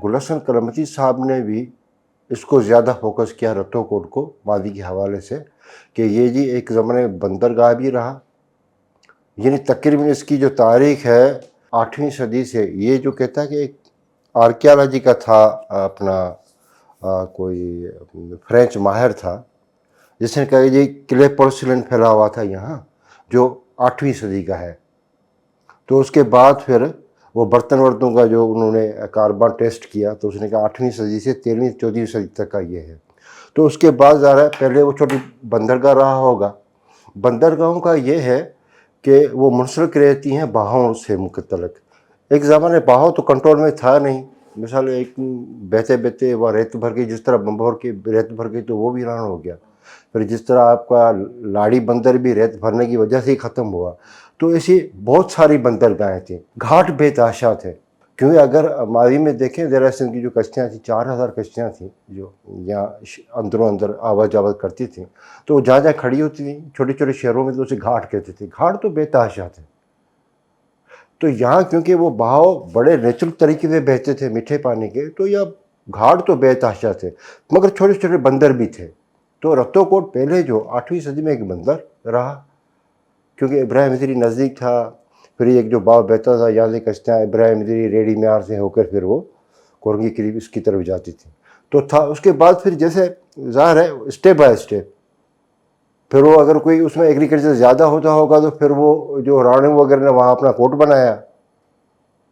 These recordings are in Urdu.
گل حسن کرامتی صاحب نے بھی اس کو زیادہ فوکس کیا رتو کوٹ کو ماضی کے حوالے سے کہ یہ جی ایک زمانے بندرگاہ بھی رہا. یعنی تقریباً اس کی جو تاریخ ہے 8ویں صدی سے، یہ جو کہتا ہے کہ ایک آرکیالوجی کا تھا اپنا کوئی فرینچ ماہر تھا جس نے کہا کہ یہ کلے پورسلن پھیلا ہوا تھا یہاں جو 8ویں صدی کا ہے. تو اس کے بعد پھر وہ برتن ورتوں کا جو انہوں نے کاربن ٹیسٹ کیا تو اس نے کہا 8ویں صدی سے 13ویں 14ویں صدی تک کا یہ ہے. تو اس کے بعد ظاہر ہے پہلے وہ چھوٹی بندرگاہ رہا ہوگا. بندرگاہوں کا یہ ہے کہ وہ منسلک رہتی ہیں باہوں سے متعلق. ایک زمانے باہوں تو کنٹرول میں تھا نہیں، مثال ایک بہتے بہتے وہ ریت بھر گئی، جس طرح بمبور کی ریت بھر گئی تو وہ بھی ویران ہو گیا. پھر جس طرح آپ کا لاڑی بندر بھی ریت بھرنے کی وجہ سے ہی ختم ہوا. تو ایسی بہت ساری بندرگاہیں تھیں. گھاٹ بے تحاشا تھے، کیونکہ اگر ماضی میں دیکھیں دریائے سندھ کی جو کشتیاں تھیں 4000 کشتیاں تھیں جو یہاں اندروں اندر آواز جاواز کرتی تھیں، تو جہاں جہاں کھڑی ہوتی تھیں چھوٹے چھوٹے شہروں میں تو اسے گھاٹ کہتے تھے. گھاٹ تو بے تحاشا تھے. تو یہاں کیونکہ وہ بہاؤ بڑے نیچرل طریقے سے بہتے تھے میٹھے پانی کے، تو یہ گھاٹ تو بے تحاشا تھے، مگر چھوٹے چھوٹے بندر بھی تھے. تو رتو کوٹ پہلے جو 8ویں صدی میں ایک بندر رہا، کیونکہ ابراہیم ادری نزدیک تھا. پھر ایک جو باؤ بہتا تھا یہاں سے کشتیاں ابراہیم ادری ریڈی میار سے ہو کر پھر وہ کورنگی قریب اس کی طرف جاتی تھی. تو تھا اس کے بعد پھر جیسے ظاہر ہے اسٹیپ بائی اسٹیپ پھر وہ اگر کوئی اس میں ایگریکلچر زیادہ ہوتا ہوگا تو پھر وہ جو راڑوں وغیرہ نے وہاں اپنا کوٹ بنایا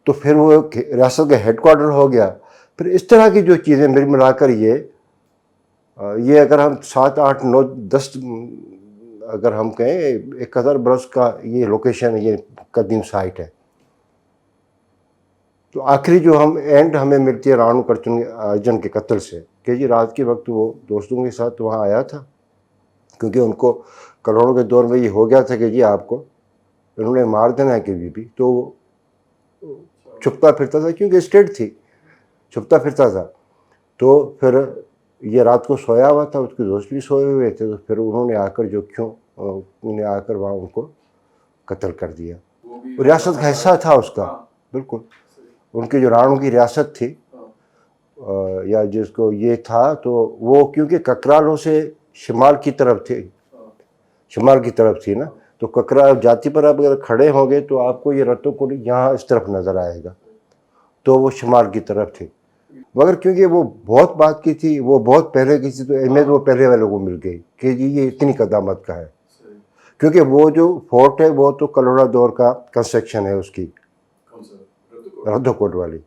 تو پھر وہ ریاست کا ہیڈ کوارٹر ہو گیا. پھر اس طرح کی جو چیزیں مل ملا کر یہ اگر ہم 7 8 9 10 اگر ہم کہیں 1000 برس کا یہ لوکیشن یہ قدیم سائٹ ہے. تو آخری جو ہمیں ملتی ہے رانو کرچن ارجن کے قتل سے کہ جی رات کے وقت وہ دوستوں کے ساتھ وہاں آیا تھا، کیونکہ ان کو کروڑوں کے دور میں یہ ہو گیا تھا کہ جی آپ کو انہوں نے مار دینا ہے کبھی بھی. تو وہ چھپتا پھرتا تھا کیونکہ اسٹیٹ تھی، چھپتا پھرتا تھا. تو پھر یہ رات کو سویا ہوا تھا، اس کے دوست بھی سوئے ہوئے تھے. تو پھر انہوں نے آ کر آ کر وہاں ان کو قتل کر دیا. ریاست کا حصہ تھا اس کا، بالکل ان کی جو رانوں کی ریاست تھی یا جس کو یہ تھا، تو وہ کیونکہ ککرالوں سے شمال کی طرف تھی نا، تو ککرال جاتی پر آپ اگر کھڑے ہوں گے تو آپ کو یہ رتو کوٹ یہاں اس طرف نظر آئے گا، تو وہ شمال کی طرف تھی. مگر کیونکہ وہ بہت بات کی تھی، وہ بہت پہلے کی تھی، تو اہمیت وہ پہلے والوں کو مل گئی کہ جی یہ اتنی قدامت کا ہے. کیونکہ وہ جو فورٹ ہے وہ تو کلوڑا دور کا کنسٹرکشن ہے اس کی، رتو کوٹ والی.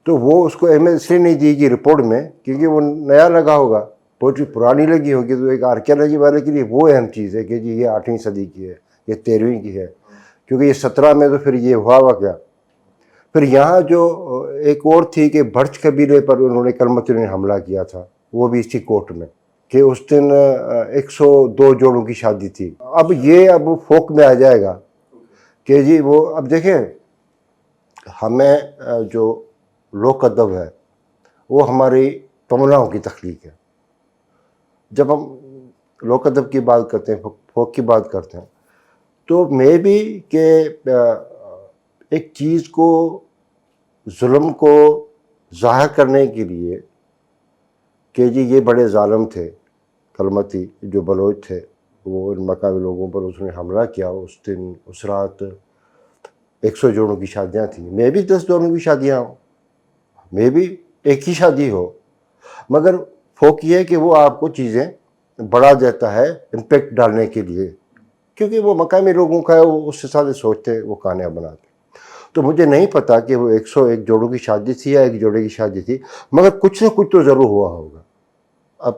تو وہ اس کو اہمیت اس لیے نہیں دی گی رپورٹ میں کیونکہ وہ نیا لگا ہوگا، پوٹری پرانی لگی ہوگی. تو ایک آرکیالوجی والے کے لیے وہ اہم چیز ہے کہ جی یہ 8ویں صدی کی ہے، یہ 13ویں کی ہے، کیونکہ یہ 17 میں تو پھر یہ ہوا کیا. پھر یہاں جو ایک اور تھی کہ برچ قبیلے پر انہوں نے کرمچیوں نے حملہ کیا تھا، وہ بھی اسی کوٹ میں کہ اس دن 102 جوڑوں کی شادی تھی. اب فوک میں آ جائے گا کہ جی وہ اب دیکھیں ہمیں جو لوک ادب ہے وہ ہماری تمناؤں کی تخلیق ہے. جب ہم لوک ادب کی بات کرتے ہیں، فوک کی بات کرتے ہیں، تو میں بھی کہ ایک چیز کو ظلم کو ظاہر کرنے کے لیے کہ جی یہ بڑے ظالم تھے کلمتی جو بلوچ تھے، وہ ان مقامی لوگوں پر اس نے حملہ کیا. اس دن اس رات 100 جوڑوں کی شادیاں تھیں. میں بھی 10 جوڑوں کی شادیاں ہوں، میں بھی ایک ہی شادی ہو، مگر فوک یہ ہے کہ وہ آپ کو چیزیں بڑھا دیتا ہے امپیکٹ ڈالنے کے لیے، کیونکہ وہ مقامی لوگوں کا ہے، وہ اس حساب سے سوچتے وہ کہانیاں بناتے. تو مجھے نہیں پتا کہ وہ 101 جوڑوں کی شادی تھی یا ایک جوڑے کی شادی تھی، مگر کچھ نہ کچھ تو ضرور ہوا ہوگا. اب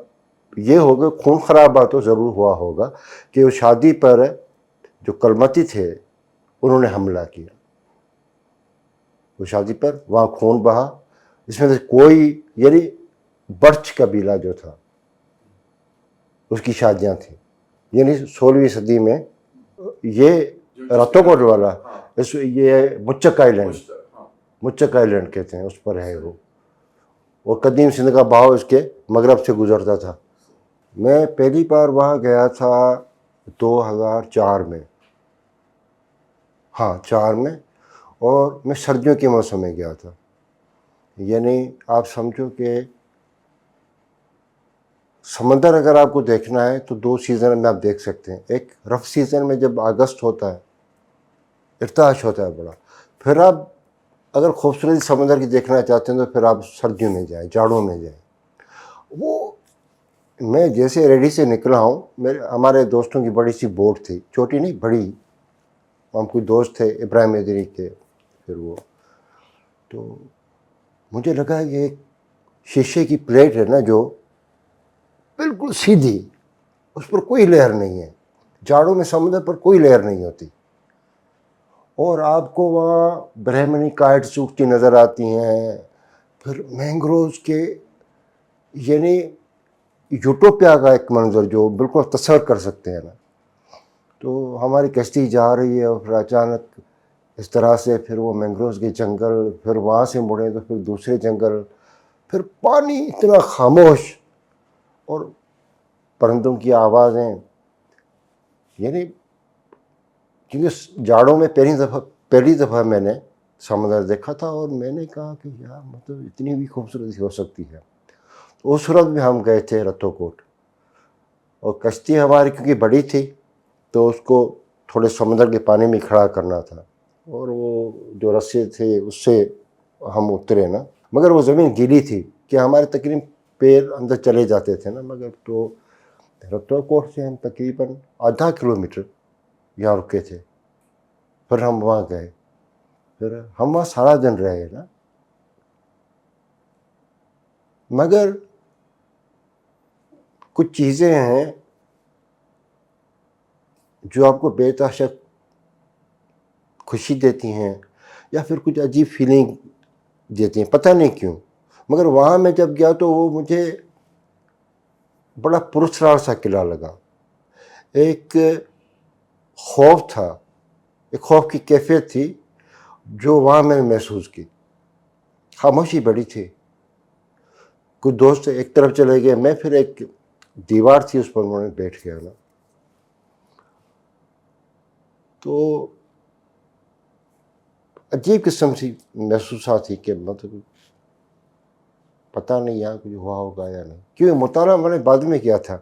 یہ ہوگا خون خرابہ تو ضرور ہوا ہوگا کہ اس شادی پر جو کلمتی تھے انہوں نے حملہ کیا. اس شادی پر وہاں خون بہا. اس میں سے کوئی یعنی برچ قبیلہ جو تھا اس کی شادیاں تھیں، یعنی 16ویں صدی میں. یہ رتو کوٹ والا یہ مچک آئیلینڈ کہتے ہیں، اس پر ہے وہ قدیم سندھ کا بہاؤ اس کے مغرب سے گزرتا تھا. میں پہلی بار وہاں گیا تھا 2004 میں، 4 میں، اور میں سردیوں کے موسم میں گیا تھا. یعنی آپ سمجھو کہ سمندر اگر آپ کو دیکھنا ہے تو 2 سیزن میں آپ دیکھ سکتے ہیں. ایک رف سیزن میں جب اگست ہوتا ہے، ارتعاش ہوتا ہے بڑا. پھر آپ اگر خوبصورتی سمندر کی دیکھنا چاہتے ہیں تو پھر آپ سردیوں میں جائیں، جاڑوں میں جائیں. وہ میں جیسے ریڈی سے نکلا ہوں، ہمارے دوستوں کی بڑی سی بوٹ تھی، چھوٹی نہیں بڑی. ہم کوئی دوست تھے ابراہیم ادری کے. پھر وہ تو مجھے لگا یہ ایک شیشے کی پلیٹ ہے نا جو بالکل سیدھی، اس پر کوئی لہر نہیں ہے. جاڑوں میں سمندر پر کوئی لہر نہیں ہوتی، اور آپ کو وہاں برہمنی کائٹس اٹھتی نظر آتی ہیں. پھر مینگروز کے، یعنی یوٹوپیا کا ایک منظر جو بالکل تصور کر سکتے ہیں نا. تو ہماری کشتی جا رہی ہے اور پھر اچانک اس طرح سے پھر وہ مینگروز کے جنگل، پھر وہاں سے مڑے تو پھر دوسرے جنگل، پھر پانی اتنا خاموش اور پرندوں کی آوازیں. یعنی کیونکہ جاڑوں میں پہلی دفعہ میں نے سمندر دیکھا تھا، اور میں نے کہا کہ یار مطلب اتنی بھی خوبصورتی ہو سکتی ہے. اس صورت میں ہم گئے تھے رتو کوٹ، اور کشتی ہماری کیونکہ بڑی تھی تو اس کو تھوڑے سمندر کے پانی میں کھڑا کرنا تھا، اور وہ جو رسے تھے اس سے ہم اترے نا. مگر وہ زمین گیلی تھی کہ ہمارے تقریباً پیر اندر چلے جاتے تھے نا. مگر تو رتو کوٹ سے ہم تقریباً آدھا کلومیٹر یہاں رکے تھے. پھر ہم وہاں گئے، پھر ہم وہاں سارا دن رہے نا. مگر کچھ چیزیں ہیں جو آپ کو بے تحاشا خوشی دیتی ہیں، یا پھر کچھ عجیب فیلنگ دیتی ہیں، پتہ نہیں کیوں. مگر وہاں میں جب گیا تو وہ مجھے بڑا پراسرار سا قلعہ لگا. ایک خوف تھا، ایک خوف کی کیفیت تھی جو وہاں میں نے محسوس کی. خاموشی بڑی تھی. کچھ دوست ایک طرف چلے گئے، میں پھر ایک دیوار تھی اس پر میں بیٹھ گیا نا. تو عجیب قسم سی محسوسات تھی کہ مطلب پتہ نہیں یہاں کچھ ہوا ہوگا یا نہیں. کیونکہ مطالعہ میں نے بعد میں کیا تھا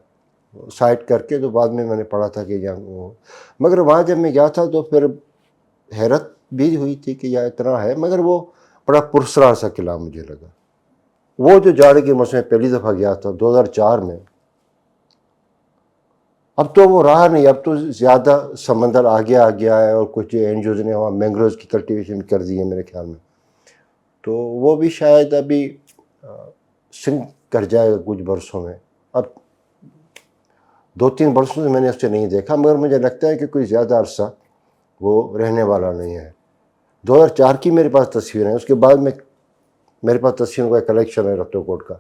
سائٹ کر کے، تو بعد میں نے پڑھا تھا کہ یہاں وہ. مگر وہاں جب میں گیا تھا تو پھر حیرت بھی ہوئی تھی کہ یہاں اتنا ہے. مگر وہ بڑا پراسرار سا قلعہ مجھے لگا. وہ جو جاڑے کے موسم میں پہلی دفعہ گیا تھا 2004 میں، اب تو وہ رہا نہیں. اب تو زیادہ سمندر آگے آ گیا ہے، اور کچھ این جی اوز نے وہاں مینگروز کی کلٹیویشن کر دی ہے میرے خیال میں. تو وہ بھی شاید ابھی سنک کر جائے گا کچھ برسوں میں. اب 2-3 برسوں سے میں نے اسے نہیں دیکھا، مگر مجھے لگتا ہے کہ کوئی زیادہ عرصہ وہ رہنے والا نہیں ہے. 2004 کی میرے پاس تصویریں ہیں، اس کے بعد میں میرے پاس تصویروں کا کلیکشن ہے رتو کوٹ کا.